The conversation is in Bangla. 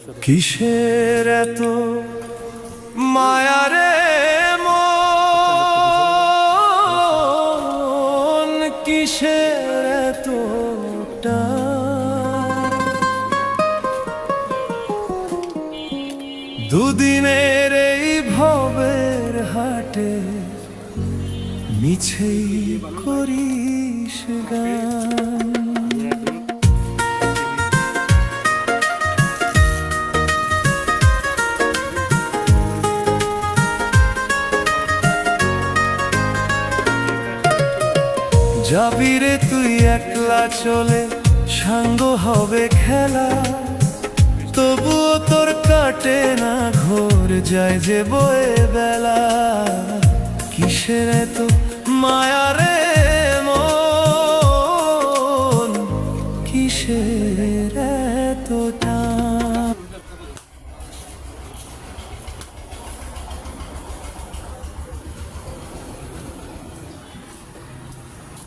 কিসের এত মায়া রে মন, কিসের এত টান? দুদিনের এই ভবের হাটে মিছেই করিস গান। যাবি রে তুই একলা চলে, সাঙ্গ হবে খেলা, তবুও তোর কাটে না ঘোর, যায় যে বয়ে বেলা। কিসের এত মায়া রে